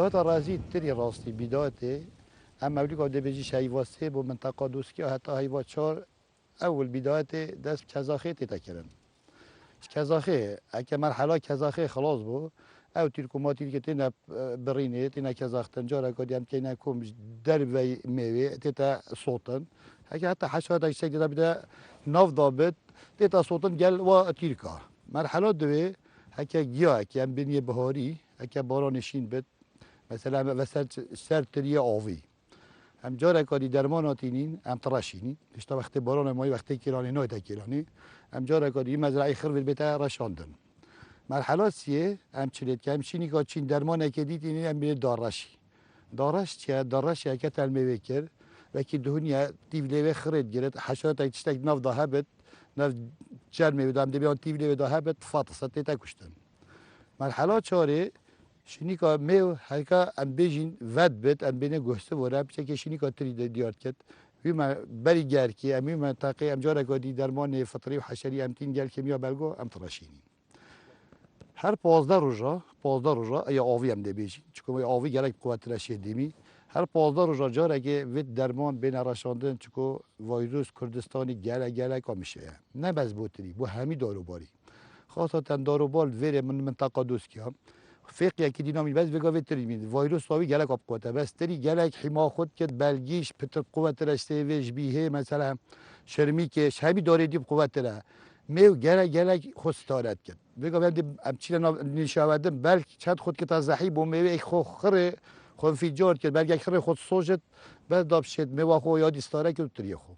بداية رازي تري راستي بدايته اما ولی که بيجي شيء واسه بو منطقه دوسكي حتى هيوا چهار اول بدايته دست كزاخي تتكرن كزاخي اكه مرحله كزاخي خلاص بو او تلكماتي که تینا برینه تینا کزاختن جارا کدیم که اینا کم دربی میوه تیتا صوتن هکی حتی حشرات اشتاق دیده بده ناف دابد تیتا صوتن گل و تیرکا مرحله دوی هکی گیا که هم بینی بهاری هکی بارانشین بد مثلا وسط سر تریه آوی هم جارا کدی درماناتینین هم تراشینی اشتا وقتی باران مای وقتی کیرانی نای تا کیرانی هم جارا کدی مزرعی خرب بیتا رشاندن مرحله سیه همچنین که همچینی که چین درمان اکدید اینی هم بیره دارشی دارش چیه؟ دارش که تلمیه کرد و که دهونیه تیولیه خرید گرد حشرات اکتشتک نف ده هبت نف جرمه بده هم دیبیان تیولیه ده هبت فاطسه تیتا کشتن مرحله چاره شینی که میو هرکا ام بیجین ود بد ام بینه گوسته وره بچه که شینی که تری دیارد کرد ویم بری گرکی امی منطقه ام جاره کدی درمان فطری و حشری ام تین گل کمیا بلگو ام تراشینی هر 15 روزا یا آوی هم دبیجی چون آوی گرک قوت رشید دیمی هر 15 روزا جاره که وید درمان بین رشاندن چون ویروس کردستانی گله کمیشه نه بس بوتری بو همی داروباری خاصتا داروبال ویر من منطقه دوست کیم فقیه که دینامی بس وگا ویتری مید ویروس آوی گلک آب قوته بس تری گلک حما خود که بلگیش پتر قوت رشته ویش بیه مثلا شرمیکش همی داره دیب قوت ره میو گله خستارت کرد بگم من چیلا نشاودم بلک چند خود که تزحی بو میو ای خو خره خو انفجار کرد بلک خره خود سوجت بعد داب شد میو خو یاد استاره کرد تری خو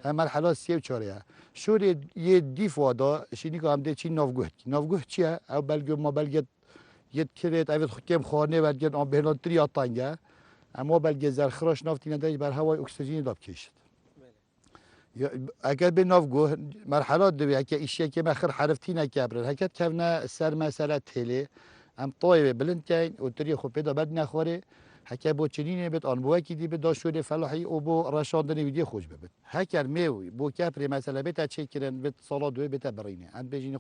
هم مرحله 3 و 4 شور یه دیف وادا شینی که هم ده چی نافگوه چیه او بلگو ما بلگت یه کرد اوید خود کم خانه بلگت آن بهلان تری آتانگه اما بلگه زرخراش نافتی نداری بر هوای اکسیژن داب کشید اگر به نافگوه مرحلات دوی اگه ایشی که مخر حرفتی نکبرن هکت کفنه سر مسئله تله ام طایبه بلند کن و تری خوب پیدا بد نخوره هکه با چنینه بد آن بوه کی دی بد داشوری فلاحی او با رشاندنی ویدی خوش ببد هکر میوی بو کپری مثلا بتا چه کرن بد صلا دوی بتا برینه ام بجین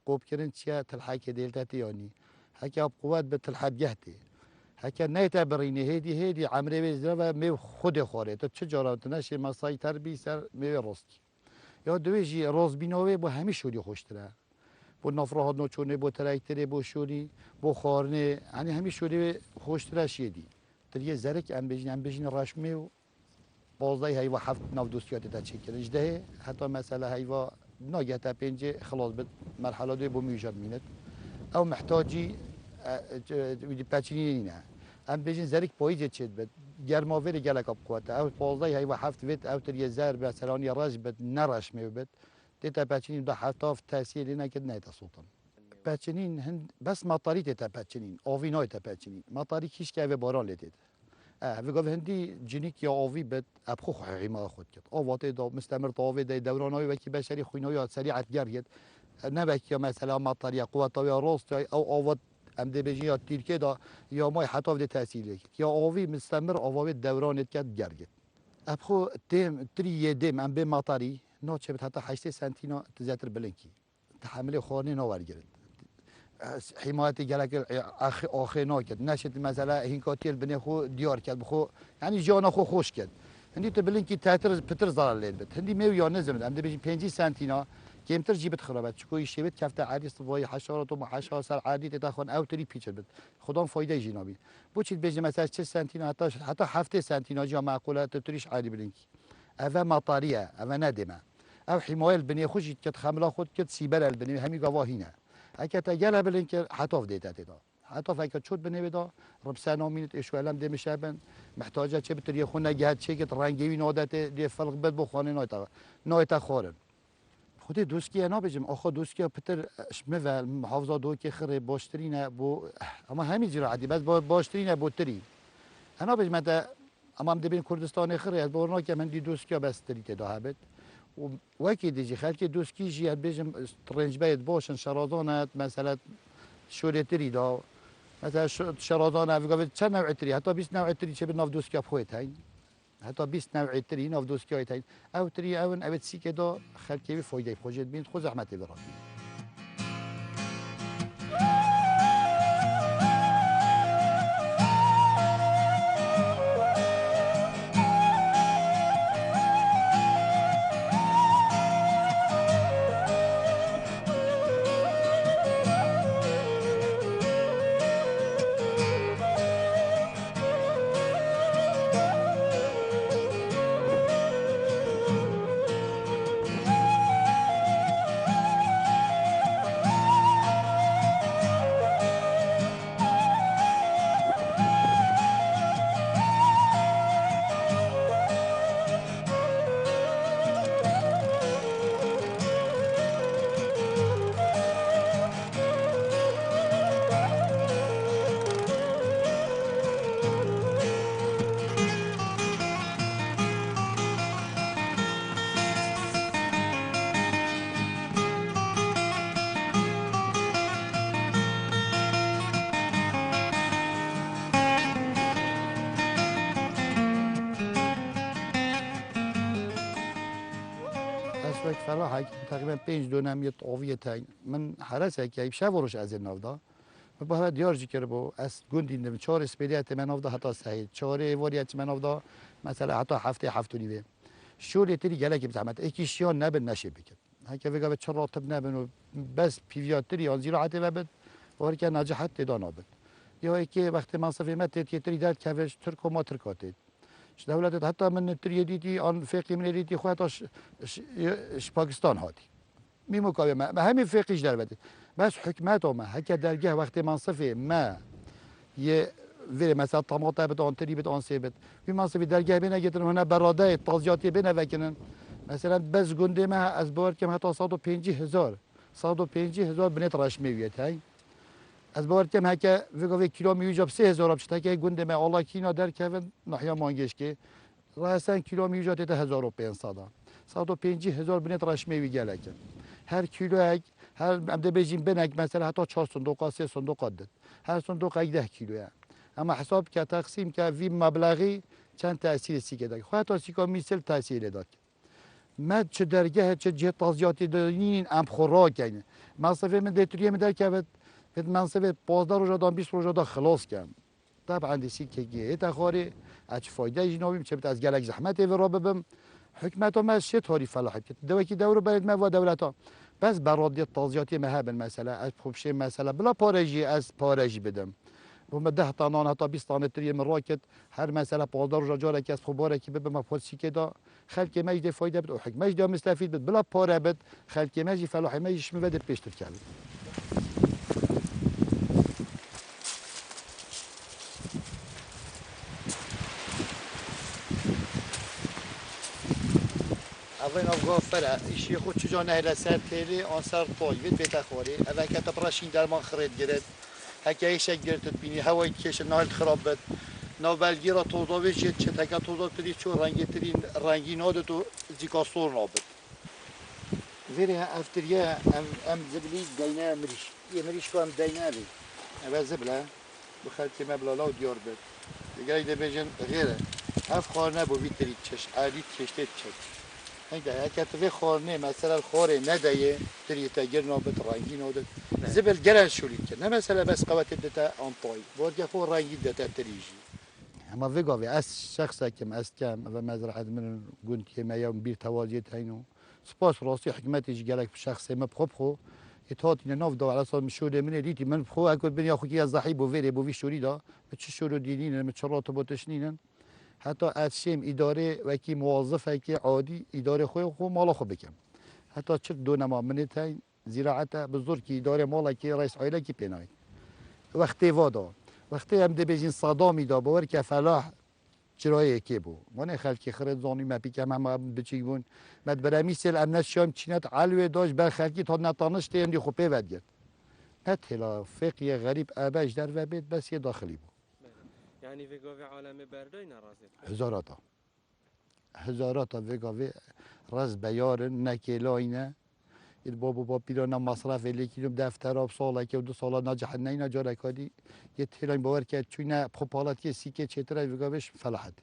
قوب کرن چیا تلحق دیلتا یانی هکه اب قوت به تلحق جهتی هکر نیت برینه هدی عمره وزرا و میو خود خوره تو چه جارات نشه مسای تربی سر میو راستی یا دویجی راز بیناوی با همه شوری خوشتره با نفرهاد نوچونه با تراکتره با شوری با خارنه یعنی همه شوری خوشتره شیدی تریه زرک ام بجین رشمی و بازای هیوا هفت نو دوستیات تا چکر اجده حتی مثلا هیوا ناگه تا پنج خلاص بد مرحله دوی با میجاد میند او محتاجی پچینی نه ام بجین زرک پاییز چید بد گرماوری گلک اب قوته او پازای هیوا هفت ویت او تریه زر مثلا یا راج بد نرش می بد تیتا پچینی دا حتاف تاثیری نکد نیت سلطان پچینین هند بس مطاری تیتا پچینین آوی نای تا پچینین مطاری کیش که او باران لیدید وگاه هندی جنیک یا آوی بد ابخو خوی ما خود کرد آواته دا مستمر تاوی دا دورانای وکی بشری خوینای سریعت گرید نه وکی مثلا مطاری قوت یا راست او آوات ام دی بجی یا تیرکه دا یا مای حتاف دی تاثیر کرد یا آوی مستمر آوی دورانت کرد گرید ابخو تری دم ام به مطاری نوچه بت حتی 8 سنتینا تزاتر بلنکی تحمل خورنی نوار گرد حمایت گلک آخه ناکد نشد مثلا هینکاتیل بنی خو دیار کرد بخو یعنی جان خو خوش کرد هندی تو بلنکی تاتر پتر زال لید بت هندی میو یا نزمد ام دی 5 سنتینا کمتر جیبت خرابت چکوی شیبت کفت عادی وای حشرات و محشا سر عادی تاخون او تری پیچ بد خدام فایده جنابی بوچید بجی مثلا 6 سنتینا حتی 7 سنتینا جا معقوله تریش عادی بلنکی اوه مطاریه اوه ندمه او حمایل بنی خوشی که خملا خود که سیبر البنی همین گواهینه اگه تا گله بلن که حتاف دیتا تدا حتاف اگه چود بنی بدا رب سنا مینت اشوالم دم شبن محتاجه چه بتری خونه جهت چه که رنگی نادت دی فرق بد بخونه نایتا خورن خودی دوسکی انا بجم آخه دوسکی پتر شمه و محافظه دو که خره باشترینه بو اما همین جرا عادی بس باشترینه بوتری انا بجم تا اما هم دبین کردستان خره از بورنا که من دی دوسکی بس تری تدا هبت وکی دیجی خلک دوسکی جیت بجم ترنج باید باشن شرازانت مثلا شورتری دا مثلا شرازانه وگه چه نوع تری حتی 20 نوع تری چه به ناف دوسکی بخویت هین حتی 20 نوع تری ناف دوسکی هین او تری اون اوت سی که دا خلکی فایده خوشت بین خود زحمت برات فلاحه تقریبا 5 دونم یه طاویه تاین من حرسه که شب وروش از نافدا با هر دیار جیکر بو از گوندی نم 4 اسپریات من نافدا حتی سعید 4 وریات من نافدا مثلا حتی هفته نیمه شوری تری گله که زحمت اکیشیان نبن نشه بکن هکه وگا به چرا طب نبن و بس پیویاتری آن زیرا عتی وبد وارد که نجاحت تدان آبد یا که وقتی منصفی مت تری داد کفش ترک و ما ترکاتی دولت حتی من تری دیدی آن فقی من دیدی خودش پاکستان هاتی میمو که ما همین فقیش در بده بس حکمت ما هکه درگه وقتی منصفی ما یه ولی مثلا طماطم بد آن تری بد آن سی بد في منصفی درگه بینه گیتن هنا براده تازیاتی بینه وکنن مثلا بس گنده ما از بار کم حتی 150,000 بنت راش میویت های از بار کم هکه وگوی کیلو میوجب 3,000 بچه که گنده ما الله کینا در کفن نحیا مانگش که راسن کیلو میوجب 1,500 150,000 بنت راش میوی گله کن هر کیلو هر عمده بيجي بنك مثلا حتى 4 صندوق 3 صندوق قدت هر صندوق 10 كيلو يعني اما حساب كتقسيم كفي مبلغي كان تاثير سي كده خاطر سي مثل تاثير داد ما چه درجه چه جه تازیاتی دارین ام خوراک یعنی مصرف من دتریه من در که بد منصب 15 روز دادم 20 روز دادم خلاص کردم طبعا دیسی که گیت خاری اچ فایده جنوبیم چه بت از گلک زحمت و را ببم حکمت ما چه طوری فلاحت دوکی دور بلد ما و دولتا بس برادی تازیاتی مهابن مثلا از خوبشه مثلا بلا پارجی از پارجی بدم و ما 10 طنان حتی 20 طن تری من راکت هر مثلا 15 روز جاره که از خوباره که ببم فوسی که دا خلک مجد فایده بد حکم مجد مستفید بد بلا پاره بد خلک مجد فلاح مجدش میبد پیشتر کرد اولین افغان فرع ایشی خود چجا نهر سر تیلی آن سر طای بید بیت خوری اول که تبرشین درمان خرید گرد هکه ایشک گرد بینی هوای کش نهل خراب بد نوبلگی را توضاحی شد چه تکا توضاح تری چو رنگی تری رنگی ناده تو زیکاسور نابد ویره افتریه ام زبلی دینه مریش یه مریش که ام دینه بید اول زبله بخل که مبلا لا دیار بد دیگه ایده بیجن غیره اف خار نبو بید تری چش عالی کشته چش هنده هکت خورنه مثلا خوره ندایه تری تاجر نابت رنگی نابت زبل جلال شولید که نه مثلا بس قوت دتا آنطای بود خور رنگی دتا تریجی اما وگاوی از شخص کم از کم و مزرعه من گنت که ما یوم بیر توازیت هینو سپاس راستی حکمتش جلک شخص ما بخوب خو اتهاتین ناف دو على صار مشوره من ریتی من بخو اكل بني اخو کی از ضحیب و ویری بو وی شوری دا چه شورو دینین مچرات بو تشنینن حتی ارشیم اداره و کی موظفه کی عادی اداره خو مال خو بکم حتی چه دو نما منتین زراعت بزرگ کی اداره مال کی رئیس عائله کی پنای وقتی وادا وقتی هم ده بجین صدامی دا باور که فلاح چرای کی بو من خلکی خرد زانی ما پیکم هم بچی بون مد برمی سل امنیت شام چینت علوه داش بر خلکی تا نتانش تیم دی خوبه ودگرد نتلا فقی غریب اباش در و بیت بس یه داخلی بو یعنی وگاوی عالم بردای نرازی هزاراتا وگاوی راز بیارن نکیلاینه با پیران مصرف لیکیم دفتر آب ساله که 2 سال نجح نینا جاره کادی یه تیراین باور کرد چون پروپالات که سیکه چتره وگاوش فلاحت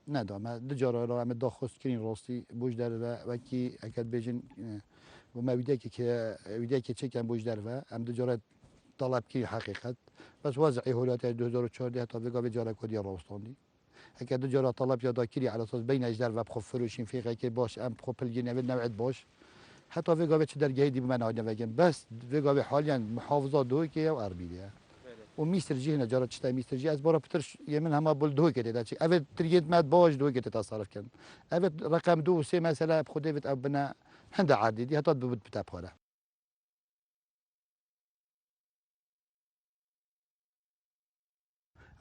ندام دو جاره را هم داخست کنین راستی بوج در و کی اکد بیجن و ما ویدیه که چکن بوج در و هم دو جاره طلب کی حقیقت بس وضعی هولات 2014 تا وگاوی جاره کادی راستاندی اکد دو جاره طلب یادا کری على اساس بین اجدر و بخو فروشین فیقه که باش ام بخو پلگین نوعد باش حتی وگاوی چه درگاهی دی من آدم وگم بس وگاوی حالیاً محافظات دوی که و اربیده و میسترجی نجارة چتا میسترجی از بارا پترش یمن همه بول دوی که دیده چی اوه تریت مد باش دوی که تصرف کن اوه رقم 2 و 3 مثلا بخوده بت ابنا هنده عادی دی حتی بود بتابخوره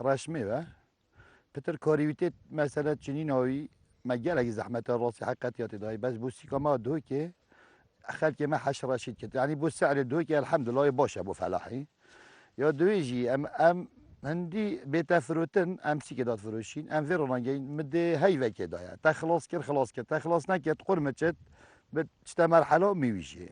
رشمه و پتر کاریویت مثلا چنین هایی مگل اگه زحمت راسی حقیقت دایی بس بوسی که ما دوی که خلک ما حش رشید کرد یعنی بو سعر دوی که الحمدلله باشه ابو فلاحی یا دویجی ام هندی بیت فروتن ام سی که داد فروشین ام ویروناگین مده هیوه که دایا تخلاص کرد تخلاص نکرد قرمچت به چتا مرحله میویشه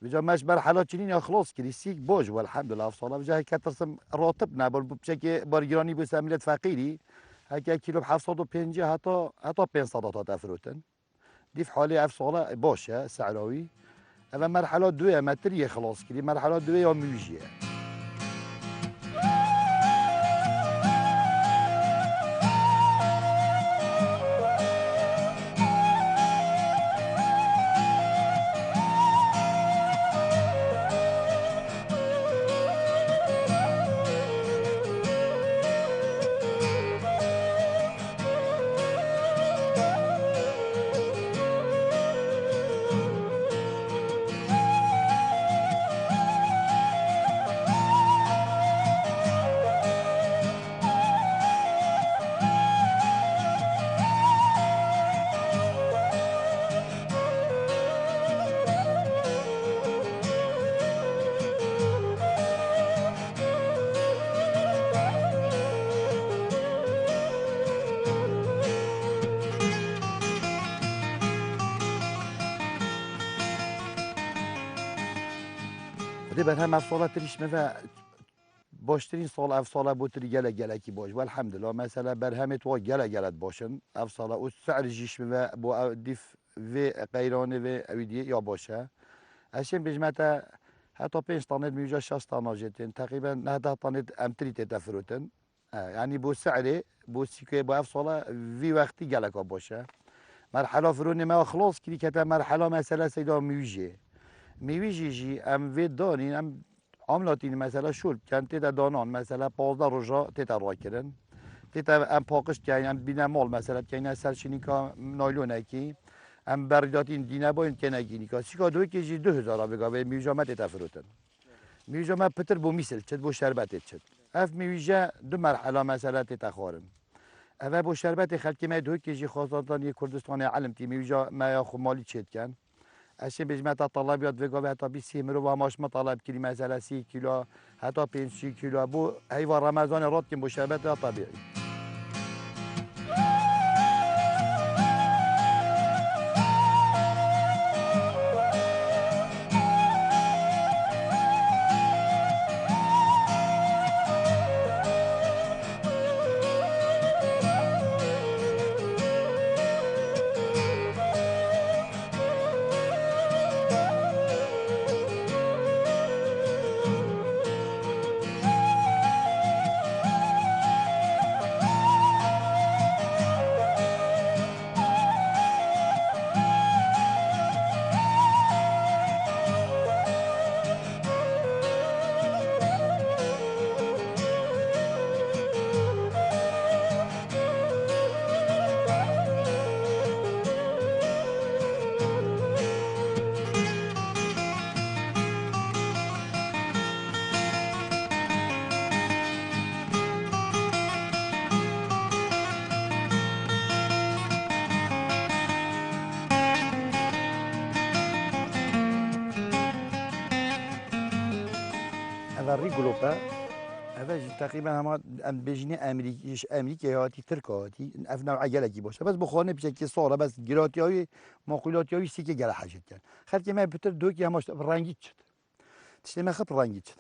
بجا مش مرحله چنین یا خلاص کردی سیک باج والحمدلله افصاله بجا کترسم راتب نبر بچه بارگرانی بو سمیلت فقیری هکه کیلو 750 حتی 500 تا فروتن دیف حالی اف ساله باشه سعراوی اما مرحله دوی متری خلاص کردی مرحله دوی یا میویجیه خودی بر هم افساله تریش و باشترین سال افساله بوتری گله کی باش و الحمدلله مثلا بر همه تو گله باشن افساله و سعر جیش و بو دیف و قیرانه و اویدیه یا باشه اشین بجمتا حتی 5 تانه میوجا 60 تانه جتن تقریبا 90 تانه امتری تفروتن يعني بو سعري بو سيكي بو افصاله في وقتي جالك باشه مرحله فروني ما خلاص كي كتا مرحله مثلا سيدا میویجی جی ام وی دانین ام عملاتین مثلا شول کن تیتا دانان مثلا 15 روزا تیتا را کردن تیتا ام پاکش کنین ام بینه مال مثلا کنین سرچینی که نایلونه کی ام برداتین دینه باین کنه گینی که سیکا دوی که جی 2000 بگا و میوجامه تیتا فروتن میوجامه پتر بو میسل چد بو شربت چد اف میوجه دو مرحله مثلا تیتا خارن اول بو شربت خلکی ما دوی که جی خاصتان یک کردستان علم تی میوجا ما یا خو مالی چد کن اشي بجمعة طلبيات فيجو حتى بيسي مرو ماش مطلب كيلو مثلا 3 كيلو حتى 5 كيلو ابو هيوا رمضان رات كم بشابات طبيعي هذا الريجولوبا هذا تقريبا هم ام بيجني امريكي هاتي تركا هاتي اف نوع عجلكي باشه بس بخونه بشكل صوره بس جراتياوي ماقولاتياوي سيكي جل حاجه كان خلكي ما بتر دوكي هماش رنگي چت تشتي ما خط رنگي چت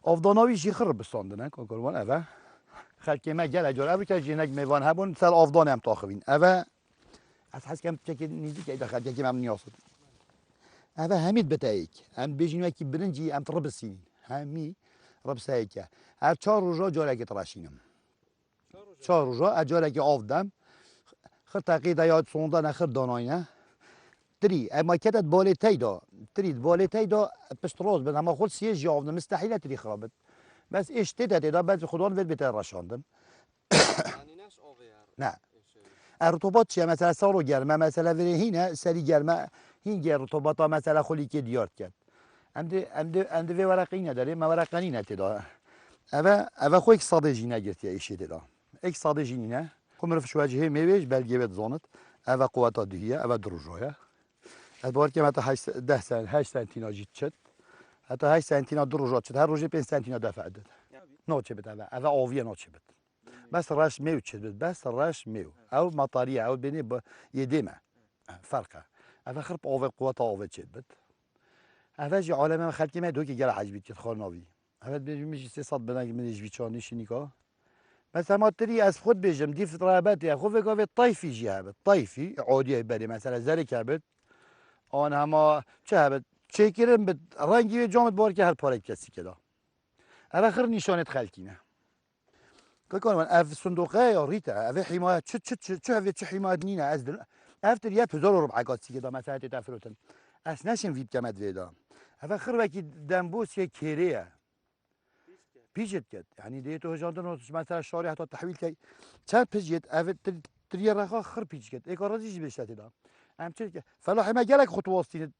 افداناوي شي خرب بستاندن كوكروان اوا خلكي ما جل اجور ابي جينك ميوان هبون سال افدان هم تاخوين اوا از حس كم بشكل نيزي كده خلكي ممنون ياسد اوا هميد بتايك ام بيجني كي برنجي ام تربسين همی ربسایکه هر 4 روزا جالگی تراشینم 4 روزا جالگی آفدم خر تقیده یاد سونده نخر داناینه تری اما کتت بالی تیدا ترید بالی تیدا پشتراز بدم اما خود سیه جاودم مستحیل تری خرابت بس ايش تدا بعد خدوان ول بتر رشاندم يعني ناش اوفير نه ارتباط چیه مثلا سالو گرمه مثلا ولی هینه سری گرمه هین گر ارتباطا مثلا خلی که دیارت کرد امده وی ورقی نداره ما ورقی نتدا اوا خو استراتژی نگرفت ایشی دلا استراتژی نه خو مرف شو وجهه میویش بلگه بد زانت اوا قوت دهیه اوا دروجایا ادوار که متا 10 سنت 8 سنتینا جیت شد حتی 8 سنتینا دروجات شد هر روز 5 سنتینا دفع داد نوچه بده اوا آویه نوچه بده بس راش میو شد بس راش میو او مطاریه او بینی یدیمه فرقه اوا خرب آوه قوت آوه شد بد اولش عالم خلکی ما دو که گل حجبی که خال ناوی اول میشه 300 بدن که من جویچانی شنیکا مثلا ما تري از خود بيجم دي في رابطي أخو في قوي طيفي جهابت طيفي عودي بري مثلا زرك هبت آن هما چه هبت چیکرم بد رنگی جامد بار که هر پاره کسی کدا آخر نشانت خلکینه که من اف صندوقه یا ریتا اف حمایت چه حمایت نینه از دل افتر یه پزار رو بعکاسی کدا مثلا تفروتن اس نشیم وید کمت ویدا اف آخر وکی دنبوس یه کریه پیچت کرد یعنی دیتو جاندن مثلا شاری حتی تحویل کی چند پیچت اف تریا رخا خر پیچ کرد اکارازیش بشه تدا همچنین که فلاح ما گلک خطواستی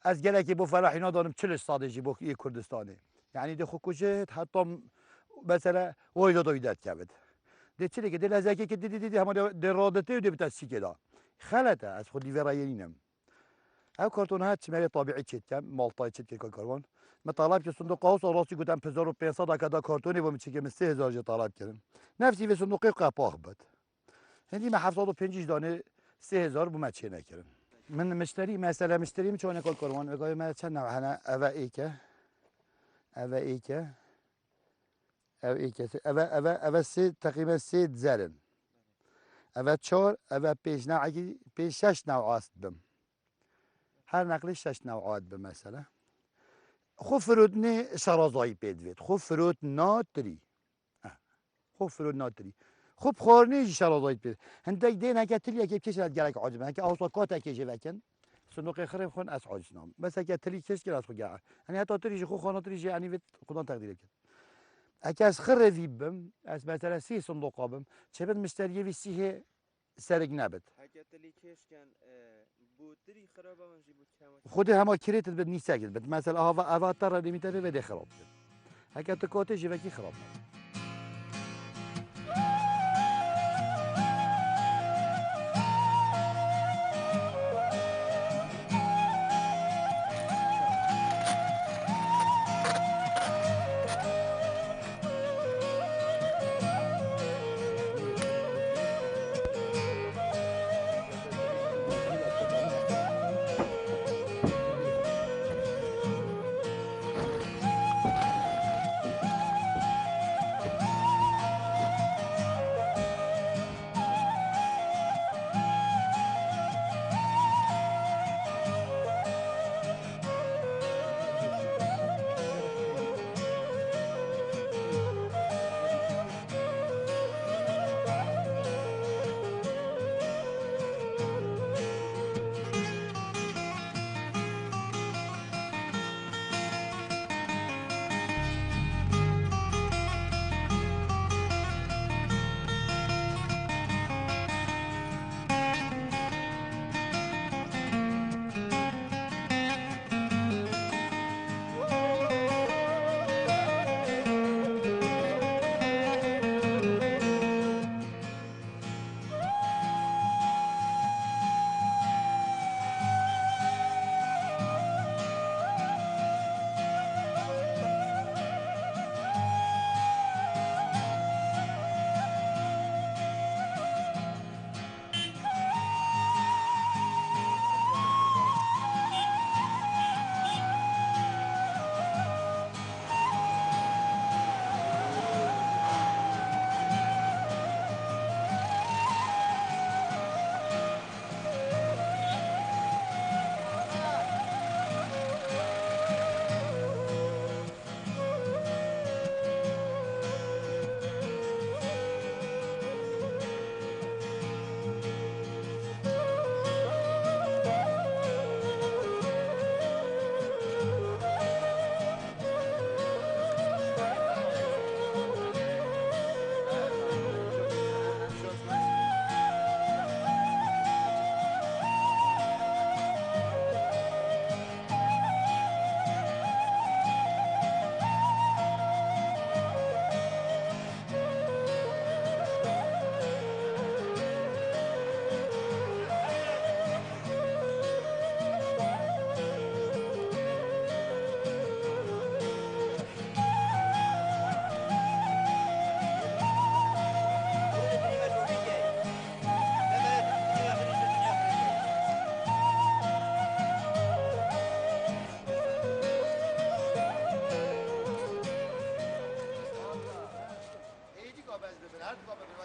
از گلکی بو فلاحی ندارم چلش سادجی بو یه کردستانی یعنی ده خوکوشت حتی مثلا وایدا دویدت کرد ده چلی که دل از که دیدی همه ده رادته و ده بتاسی کدا خلته از خودی ورایینم او کارتون ها چمری طبیعی چیت کم مالتای چیت که کارون ما طلب که صندوق قوس راستی گفتم 1500 کدا کارتونی با میچه که 3000 جا طلب کردم نفسی به صندوق قپاخ بود هندی ما 750 دانه 3000 بو ما چه نکردم من مشتری مثلا مشتری میتونه کار کنم بگم من چند نوع هنا اوا سه تقریبا سه زرن اوا چهار اوا پیش نوعی پیش شش نوع است بم هر نقل شش نوعات بم مثلا خو فرود نه شرازایی پیدوید خو فرود ناتری خو فرود ناتری خوب خورنی شرازایی پید هندک دین هکتری اگه کشید گرک عجبه هک اوساکات کشی وکن صندوق خریم خون از عاجزنام بس اگه تری کش کرد خو گه یعنی حتی تریش خو خانه تریش یعنی وید خدا تقدیر کرد اگه از خره ویبم از مثلا سی صندوق آبم چه بد مشتری وی سیه سرگ نبد اگه تلی کش کن بوتری خرابه من جی بود کم خود همه کریت بد نیست بد مثلا آوا تر لیمیتر بده خراب کرد اگه تو کاتش جوکی خراب نبود هر دفعه